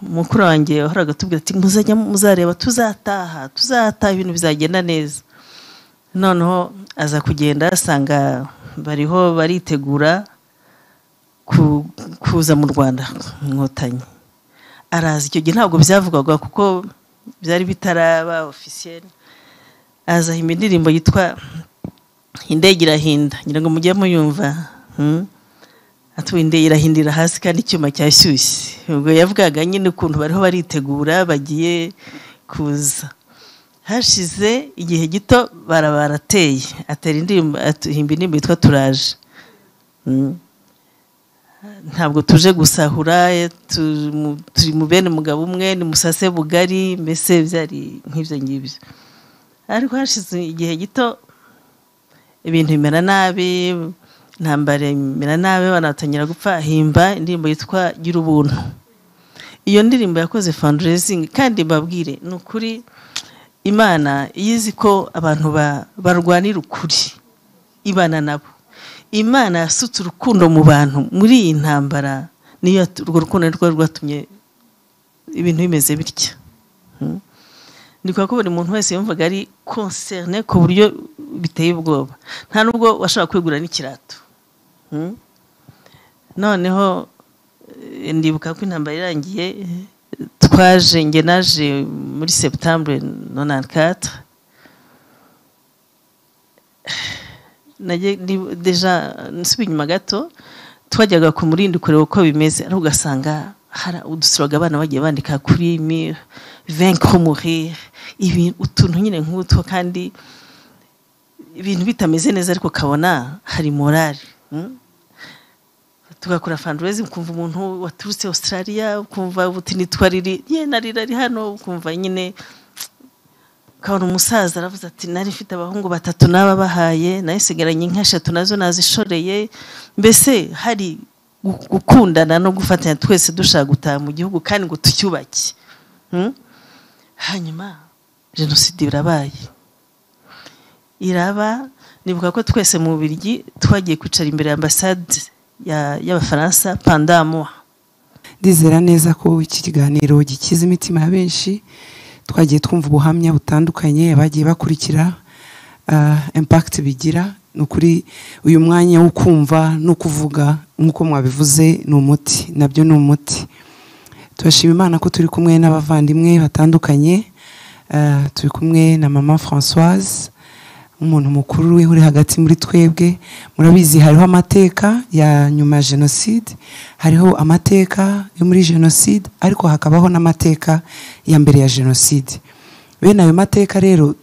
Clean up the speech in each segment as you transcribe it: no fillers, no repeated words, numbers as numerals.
mukuru wanjye wahoraga tubwira ati muzareba tuzataha ibintu bizagenda neza. Noneho aza kugenda asanga bariho baritegura kuza mu Rwanda Inkotanyi. Araza icyo gihe ntabwo byavugwaga kuko byari bitaraba officiel. Aza ahimba indirimbo yitwa Indege irahinda, ngira ngo mujye muyumva. Atuye indege irahindira hasi kandi icyuma cyashyushye. Ubwo yavugaga nyine ukuntu bariho baritegura bagiye kuza. Hashize igihe gito barabateye, atera indirimbo, ahimba indirimbo yitwa Turaje. Ntabwo tuje gusahura, turi mu bene mugabo umwe, ni musase bugari, mbese byari nk'ibyo ngibyo. Ariko hashize igihe gito ibintu bimera nabi, ntambara imera nabi, banatangira gupfa. Ahimba indirimbo yitwa Gira ubuntu. Iyo ndirimbo yakoze fundraising, kandi mbabwire ni ukuri Imana yizi ko abantu barwanira ukuri, ibana nabo. Imana yasutse urukundo mu bantu muri iyi ntambara, niyo urwo rukundo rwo rwatumye ibintu bimeze bitya. Ndikwa ko buri muntu wese yumvaga ari concerné ku buryo biteye ubwoba, nta nubwo washaka kwigura n'ikirato. Noneho ndibuka ko intambara irangiye, twaje naje muri Septembre 94. Deja nsubiye inyuma gato, twajyaga ku Murindi kureba uko bimeze, ariko ugasanga hari udusuraga abana bagiye bandika kuri mur vaincre mourir, ibi utuntu nyine nk'utwo, kandi ibintu bitameze neza, ariko kabona hari morale. Tugakora fundraising, ukumva umuntu waturutse Australia, ukumva ubuti nitwariri narira ari hano, ukumva nyine kabona umusaza aravuze ati nari mfite abahungu 3 naba bahaye, nayisigaranye inka 3 nazo nazishoreye. Mbese hari gukundana no gufatanya twese dushaka gutaha mu gihugu kandi ngo tucyubake. Hanyuma jenoside iraba, nibuka ko twese mu Bubiligi twagiye kwicara imbere ya ambassade y'Abafaransa pendant un mois. Ndizera neza ko iki kiganiro gikiza imitima ya benshi, twagiye twumva ubuhamya butandukanye abagiye bakurikira impact bigira. Nukuri uyu mwanya wo kumva no kuvuga nkuko mwabivuze ni umuti, nabyo ni umuti. Turashima Imana ko turi kumwe n'abavandimwe batandukanye. Turi kumwe na mama Françoise, umuntu mukuru uri hagati muri twebwe. Murabizi hariho amateka ya nyuma ya jenoside, hariho amateka yo muri jenoside, ariko hakabaho n'amateka ya mbere ya jenoside. Bene ayo mateka rero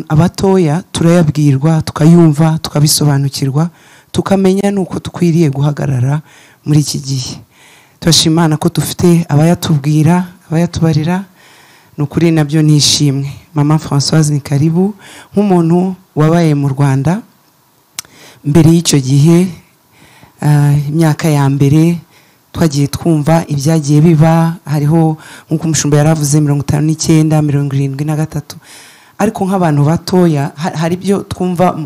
abatoya turayabwirwa, tukayumva, tukabisobanukirwa, tukamenya nuko tukwiriye guhagarara muri iki gihe. Turashimana ko dufite abayatubwira, abayatubarira. Nukuri nabyo nishimwe. Mama Françoise, ni karibu nk'umuntu wabaye mu Rwanda mbere y'icyo gihe. Imyaka ya mbere twagiye twumva ibyagiye biba, hariho nk'uko umushumba yaravuze 59 73, ariko nk'abantu batoya hari byo twumva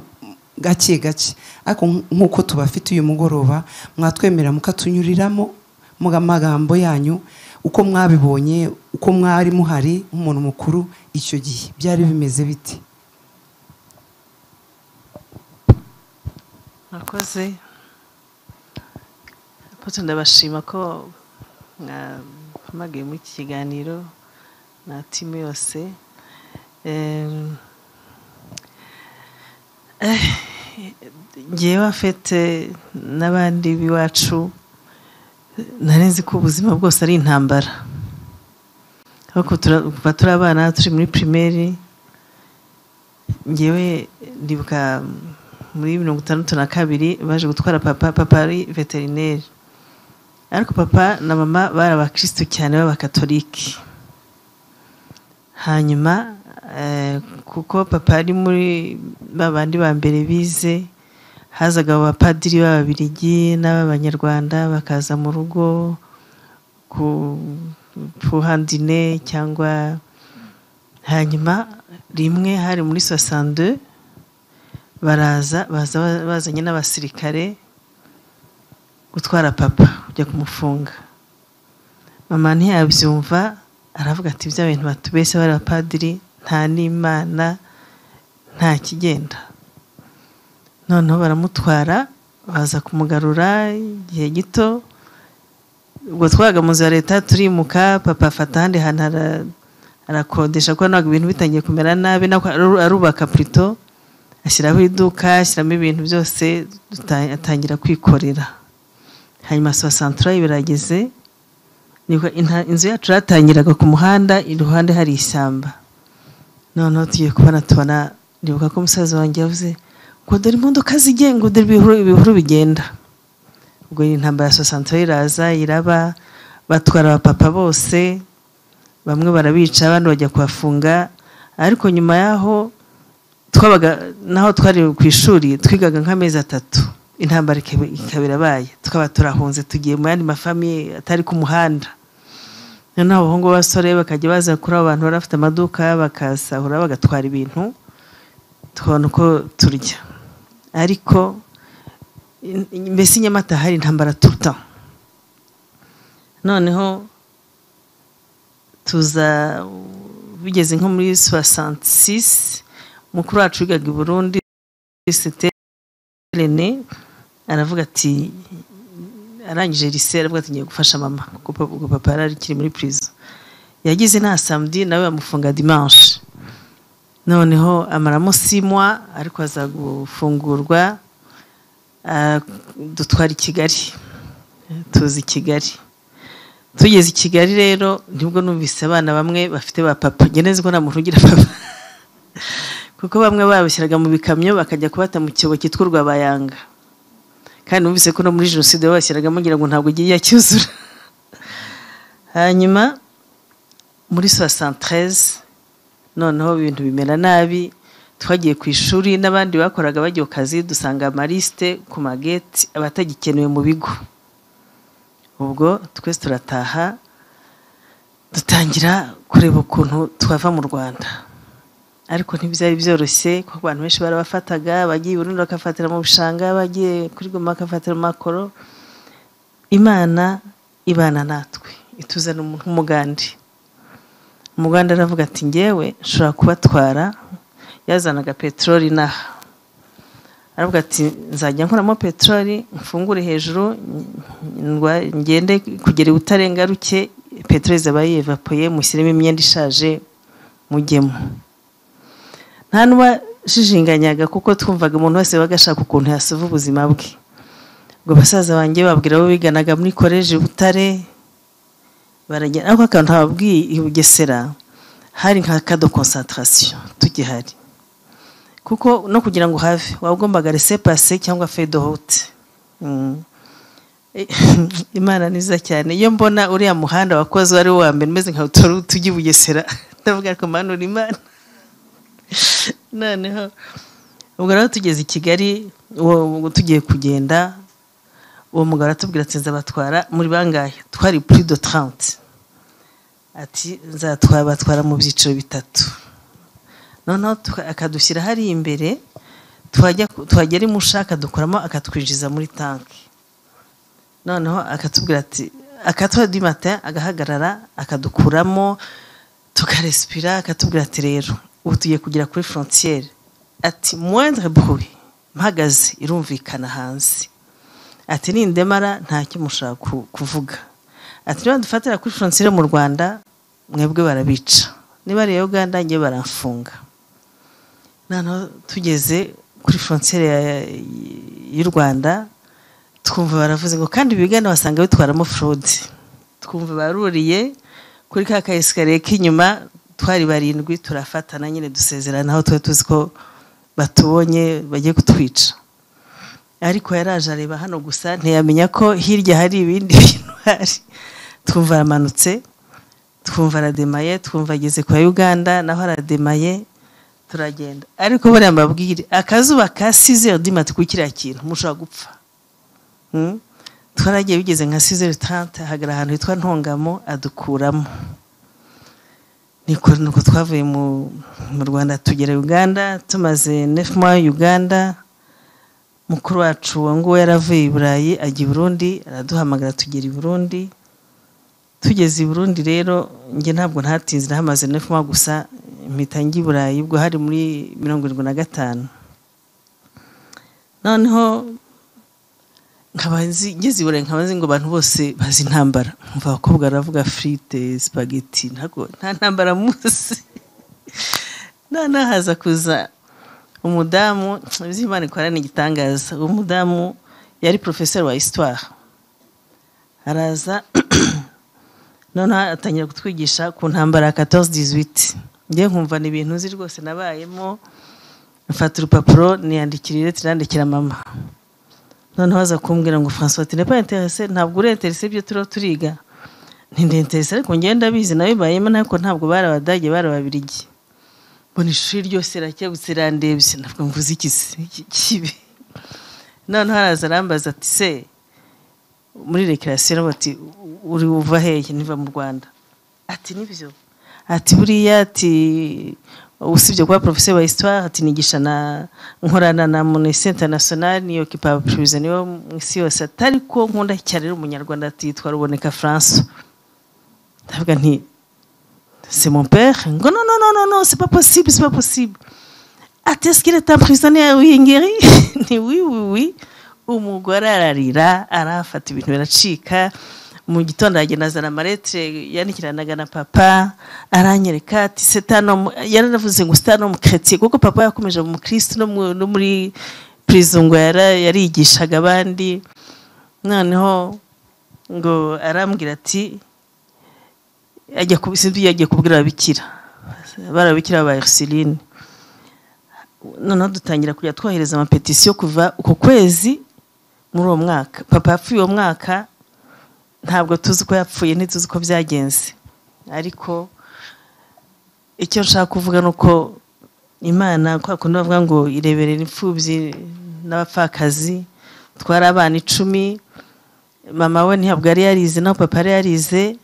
gake gake. Ariko nk'uko tubafite uyu mugoroba, mwatwemera mukatunyuriramo mu magambo yanyu, uko mwabibonye, uko mwari muhari nk'umuntu mukuru icyo gihe, byari bimeze biti? Murakoze. Ndabashima ko mwamagiye muri iki kiganiro na timu yose. Ngewe afite n'abandi biwacu, narenze ko ubuzima bwose ari intambara. Ariko turi abana, turi muri primaire. Ngewe ndibuka muri 1962 baje gutwara papa ari veterinaire, ariko papa na mama bari abakristo cyane b'abakatolike. Hanyuma kuko papa ari muri babandi ba mbere bize, hazaga abapadiri b'Ababiligi n'abanyarwanda bakaza mu rugo kuhandine cyangwa. Hanyuma rimwe hari muri 62 bazanye n'abasirikare gutwara papa kujya kumufunga. mama ntiyabyumva aravuga ati bya bintu batubeshya bari abapadiri nta n'Imana nta kigenda. Noneho baramutwara baza kumugarura igihe gito, ubwo twaga mu za leta turimuka, papa afata ahandi hantu arakodesha ko ntabwo ibintu bitangiye kumera nabi, nako arubaka plutôt ashyiraho iduka, ashyiramo ibintu byose, atangira kwikorera. Hanyuma 63 birageze, niko inzu yacu yatangiraga ku muhanda, iruhande hari ishyamba. Noneho tugiye tubona ndibuka ko umusaza wanjye yavuze ngo dore imodoka zigenga, dore ibihuru bigenda. Ubwo intambara ya 63 iraza iraba, batwara abapapa bose, bamwe barabica abandi bajya kubafunga. Ariko nyuma yaho twabaga naho twari ku ishuri, twigaga nk'amezi 3, intambara ikabira baye, tukaba turahunze tugiye mu yandi mafamiye atari ku muhanda. Noneho abahungu b'abasore bakajya baza kuri abo bantu barafite amaduka, bakasahura bagatwara ibintu, tukabona uko turya. Ariko mbese Nyamata hari intambara tout le temps. Noneho tuza bigeze nko muri 66, mukuru wacu wigaga i Burundi, c'était René, aravuga ati arangije lycée, aravuga ati ngiye gufasha mama kuko papa yari kiri muri prison. Yagize nta samedi, nawe bamufunga dimanche. Noneho amaramo 6 mois, ariko aza gufungurwa, dutwara i Kigali, tuzi Kigali. Tugeze i Kigali rero nibwo numvise abana bamwe bafite ba papa, ngeneze ko nta muntu ugira papa kuko bamwe babishyiraga mu bikamyo bakajya kubata mu cyobo cyitwa Rwabayanga, kandi numvise ko no muri jenoside bashyiragamo ngira ngo ntabwo giye yacyuzura. Hanyuma muri 73 noneho ibintu bimera nabi, twagiye ku ishuri n'abandi bakoraga bagiye kazi, dusanga amaliste ku mageti abatagikenewe mu bigo. Ubwo twese turataha, dutangira kureba ukuntu twava mu Rwanda. Ariko ntibyari byoroshye kuko abantu benshi barabafataga, bagiye Burundi bakafatira mu bishanga, bagiye kuri Goma bakafatira mu makoro. Imana ibana natwe, ituzana umuntu w'umugande. Umuganda aravuga ati ngewe nshobora kubatwara. Yazanaga petroli naha, aravuga ati nzajya nkoramo petroli, mfungure hejuru, ngende kugera utarengaruke, petroli zabaye evapoye, mushyiremo imyenda ishaje mujyemo. Nta nuba jijinganyaga kuko twumvaga umuntu wese bagashaka ukuntu yasova ubuzima bwe. Ubwo basaza banjye babwira bo biganaga muri college Butare, baragenda ariko akantu hababwiye i Bugesera hari nka kado concentration tugihari, kuko no kugira ngo have wagombaga laisser passer cyangwa feuille de route. Imana niza cyane, iyo mbona uriya muhanda wakoze ari wa mbere meze nka tugi Bugesera, ndavuga ko Mana uri Imana. Noneho ubwo rero tugeze i Kigali, uwo tugiye kugenda, uwo mugabo atubwira ati nzabatwara muri bangahe, twari plus de 30, ati nzatwabatwara mu byiciro 3. Noneho akadushyira hari imbere, twagera imushaka dukoramo, akatwinjiza muri tanki. Noneho akatubwira ati akatwa du matin, agahagarara akadukuramo, tukarespira, akatubwira ati rero ubu tugiye kugera kuri frontière, ati moindre bruit mpagaze irumvikana hanze, ati nindemara ntacyo mushaka kuvuga, ati niba dufatira kuri frontière mu Rwanda mwebwe barabica, niba ari Uganda ngiye baramfunga. Noneho tugeze kuri frontière y'u Rwanda, twumva baravuze ngo kandi bigana basanga bitwaramo fraude. Twumva baruriye kuri ka escalier k'inyuma, twari 7 turafatana nyine dusezerana, aho twe tuzi ko batubonye bagiye kutwica. Ariko yaraje areba hano gusa, ntiyamenya ko hirya hari ibindi bintu hari. Twumva aramanutse, twumva arademaye, twumva ageze kwa Uganda naho arademaye, turagenda. Ariko bari ambabwire akazuba ka 6h du matin kukira kintu mushobora gupfa. Twaragiye bigeze nka 6h30, hagara ahantu hitwa Ntongamo, adukuramo. Nuko twavuye mu Rwanda tugera Uganda, tumaze 9 mois Uganda. Mukuru wacu wangu yaravuye i Burayi ajya i Burundi, araduhamagara tugera i Burundi, tugeze i Burundi rero njye ntabwo ntatinze nahamaze 9 mois gusa mpita njya i Burayi ubwo hari muri 75 noneho nkabanzi ngeze i Burayi nkabanzi ngo abantu bose bazi intambara umva abakobwa baravuga frite spaghetti nta ntambara muzi haza kuza umudamu bizimana ikorana igitangaza umudamu yari professeur wa histoire araza noneho atangira kutwigisha ku ntambara 14-18 ngiye nkumva ni ibintu uzi rwose nabayemo mfata urupapuro niyandikirire tirandikira mama noneho aza kumbwira ngo François tu n'es pas intéressé ntabwo uri intéressé byo turiga ntinde intéressé ariko ngenda bizi nawe bayemo nako ntabwo barabadage barababirigi mbona ishuri ryose rakebutse randebye ndavuga mvuze kibi noneho araza arambaza ati se muri recreation bati uri uva hehe niva mu Rwanda ati nibyo ati buriya ati usibye kwa professeur wa histoire ati nigisha na nkorana na Amnesty International niyo kipa prison yo mwisi yose atari ko nkunda cyane umunyarwanda ati twaruboneka France ndavuga nti c'est mon père ngo non c'est pas possible ati est-ce qu'il est emprisonné à Ingeri ni oui umugore ararira arafata ibintu biracika mu gitondo agenda azana amaretre yanikiranaga na papa aranyereka ati setano yaranavuze ngo setano mu chrétien kuko papa yakomeje mu Kristo no muri prison ngo yarigishaga abandi noneho ngo arambwira ati ajya kubwira barabikira ba Ursuline noneho dutangira kujya twohereza ama petition kuva uko kwezi muri uwo mwaka papa yapfuye uwo mwaka ntabwo tuzi ko yapfuye ntituzi ko byagenze ariko icyo nshaka kuvuga nuko Imana kwa kundi bavuga ngo ireberera imfubyi n'abapfakazi twara abana 10 mama we ntabwo yari yarize no papa yari yarize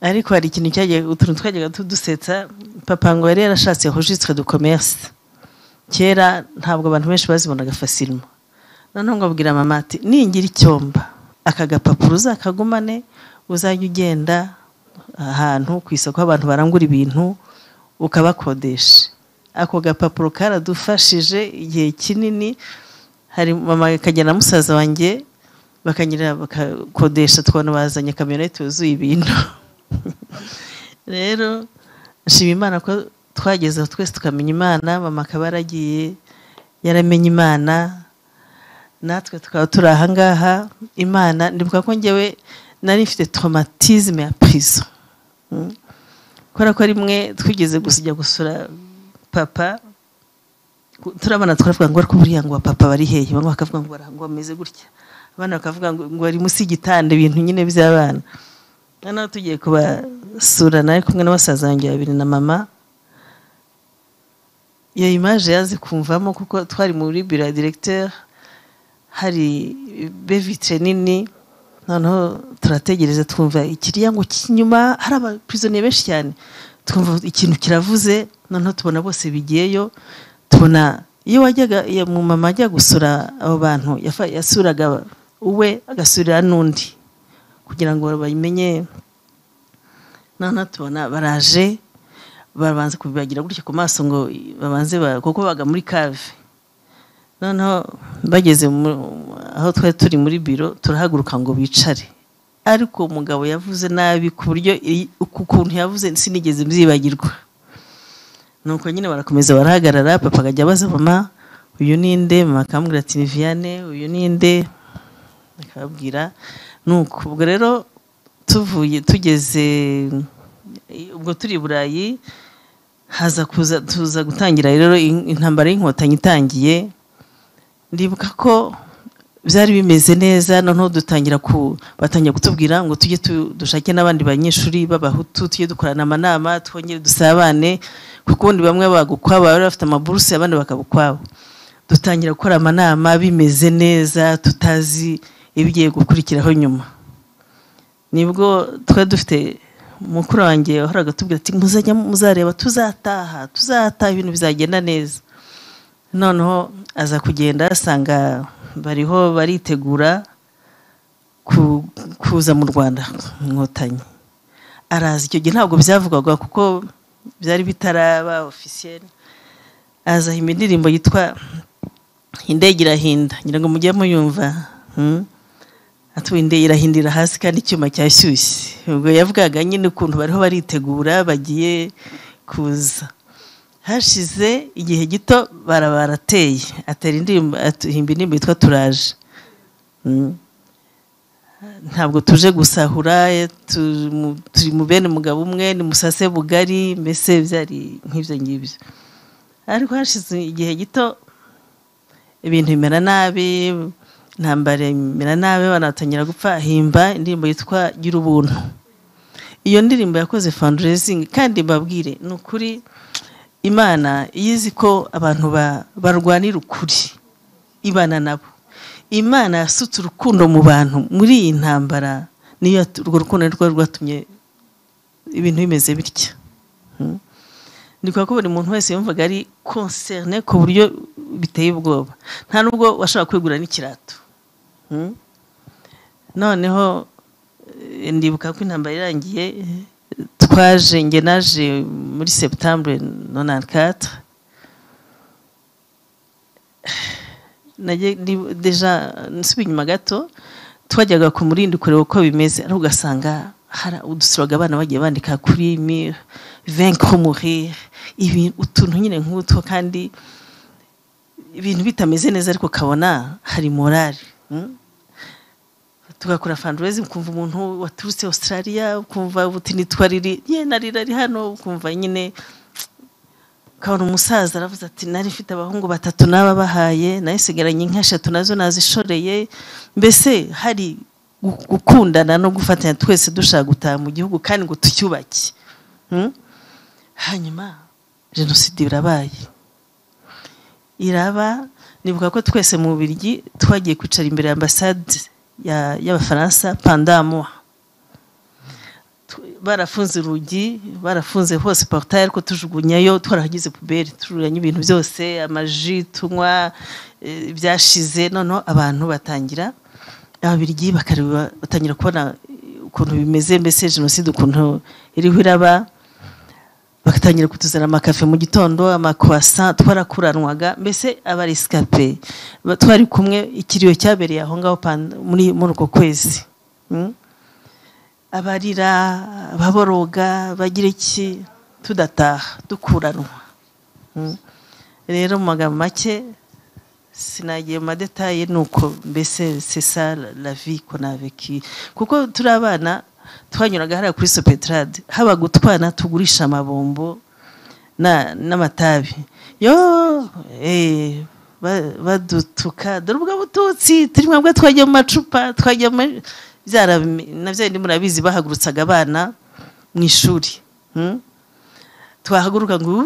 ariko hari ikintu cyagiye utuntu twajyaga tudusetsa papa ngo yari yarashatse registre de commerce kera ntabwo abantu benshi bazibonaga facilement noneho ngo abwira mama ati ningira icyomba akagapapuro uzakagumane uzajya ugenda ahantu ku isoko abantu barangura ibintu ukabakodesha ako gapapuro karadufashije igihe kinini hari mama akagenda musaza wanjye bakanyira bakakodesha twone bazanye kamyonete yuzuye ibintu rero nshima Imana ko twageze twese tukamenya Imana mama akaba yaragiye yaramenye Imana natwe tukaba turi aha ngaha Imana ndibuka ko ngewe nari mfite traumatisme ya prison kora ko rimwe twigeze gusijya gusura papa turabana twavuga ngo ariko buriya ngo papa bari hehe bamwe bakavuga ngo barango ameze gutya abana bakavuga ngo ari musi gitande ibintu nyine by'abana noneho tugiye kubasura naye kumwe n'abasaza banjye babiri na mama iyo image yaze kumvamo kuko twari muri bureau ya directeur hari bevitre nini noneho turategereza twumva ikiriya ngo kinyuma hari aba prisonniers benshi cyane twumva ikintu kiravuze noneho tubona bose bigiyeyo tubona iyo wajyaga mu mama ajya gusura abo bantu yasuraga uwe agasurira nundi kugira ngo bayimenye noneho tubona baraje babanze kubibagira gutya ku maso ngo babanze kuko baga muri cave noneho bageze aho twari turi muri biro turahaguruka ngo bicare ariko umugabo yavuze nabi ku buryo ukuntu yavuze sinigeze mbyibagirwa nuko nyine barakomeza barahagarara papa akajya abaza mama uyu ninde mama akambwira ati ni Vianney uyu ninde akabwira nuko ubwo rero tugeze ubwo turi Burayi haza tuza gutangira rero intambara y'inkotanyi itangiye ndibuka ko byari bimeze neza noneho batangira kutubwira ngo tujye dushake n'abandi banyeshuri b'abahutu tujye dukorana amanama twongere dusabane kuko ubundi bamwe bagukwabo bari bafite amaburuse abandi bakabukwabo dutangira gukora amanama bimeze neza tutazi ibigiye gukurikiraho nyuma nibwo twari dufite mukuru wanjye wahoraga tubwira ati muzareba tuzataha ibintu bizagenda neza noneho aza kugenda asanga bariho baritegura kuza mu Rwanda inkotanyi araza icyo gihe ntabwo byavugwaga kuko byari bitaraba officiel. Aza ahimba indirimbo yitwa Indege irahinda, ngira ngo mujye muyumva. Atuye indege irahindira hasi kandi icyuma cyashyushye. Ubwo yavugaga nyine ukuntu bariho baritegura bagiye kuza. Hashize igihe gito barabarateye, atera indirimbo, ahimba indirimbo yitwa Turaje. Ntabwo tuje gusahura, turi mu bene mugabo umwe, ni musase bugari, mbese byari nk'ibyo ngibyo. Ariko hashize igihe gito ibintu bimera nabi, intambara imera nabi, banatangira gupfa. Ahimba indirimbo yitwa Gira ubuntu. Iyo ndirimbo yakoze fundraising, kandi mbabwire ni ukuri Imana yizi ko abantu barwanira ukuri, ibana nabo. Imana yasutse urukundo mu bantu muri iyi ntambara, niyo urwo rukundo rwo rwatumye ibintu bimeze bitya. Ndikwa ko buri muntu wese yumvaga ari concerné ku buryo biteye ubwoba, nta nubwo washaka kwigura n'ikirato. Noneho ndibuka ko intambara irangiye, twaje nge naje muri Septembre 94. Deja nsubiye inyuma gato, twajyaga ku Murindi kureba uko bimeze, ariko ugasanga udusuraga abana bagiye bandika kuri mur vaincre mourir, utuntu nyine nk'utwo, kandi ibintu bitameze neza, ariko kabona hari morale. Tugakora fundraising, ukumva umuntu waturutse Australia, ukumva ubuti nitwariri narira ari hano, ukumva nyine kabona umusaza aravuze ati nari mfite abahungu 3 naba bahaye, nayisigaranye inka 3 nazo nazishoreye. Mbese hari gukundana no gufatanya twese dushaka gutaha mu gihugu kandi ngo tucyubake. Hanyuma jenoside iraba, nibuka ko twese mu Bubiligi twagiye kwicara imbere ya ambassade y'Abafaransa pendant mois. Barafunze urugi, barafunze hose portail, ariko tujugunyayo, twarahagize puberi, tururanye ibintu byose, amaji tunywa byashize. Noneho abantu batangira, Ababiligi batangira kubona ukuntu bimeze, mbese jenoside ukuntu iriho iraba. Bakatangira kutuzana amakafe mu gitondo, amakwasa, twarakuranwaga. Mbese abarescape twari kumwe, ikiriyo cyabereye aho ngaho muri uko kwezi. Abarira, baboroga, bagira iki, tudataha dukuranwa. Rero mu magambo make sinagiye mu madetaye, nuko mbese c'est ça la vie qu'on a vécu. Kuko turi abana twanyuraga hariya kuri Sopetrade, haba gutwana tugurisha amabombo n'amatabi. Badutuka, dore ubwo bututsi, turi mwabwo twagiye mu macupa, twagiye navyo ndi murabizi, bahagurutsaga abana mu ishuri. Twahaguruka ngo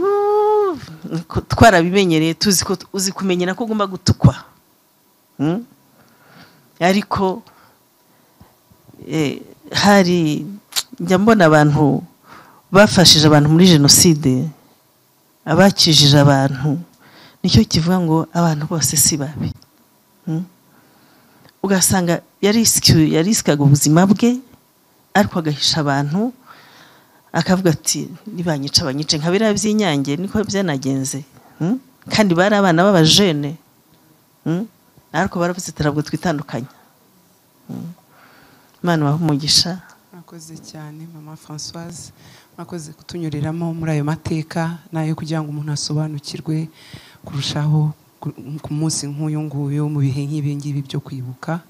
twarabimenyereye, tuzi ko uzi kumenyera ko ugomba gutukwa. Ariko hari njya mbona abantu bafashije abantu muri jenoside, abakijije abantu, nicyo kivuga ngo abantu bose si babi. Ugasanga yariskaga ubuzima bwe, ariko agahisha abantu, akavuga ati nibanyica banyice nka biriya by'Inyange, niko byanagenze. Kandi bari abana b'abajene, ariko baravuze ntabwo twitandukanya. Imana waha umugisha. Mwakoze cyane Mama Françoise, mwakoze kutunyuriramo muri ayo mateka, nayo kugira ngo umuntu asobanukirwe kurushaho ku munsi nk'uyu nguyu, mu bihe nk'ibi ngibi byo kwibuka.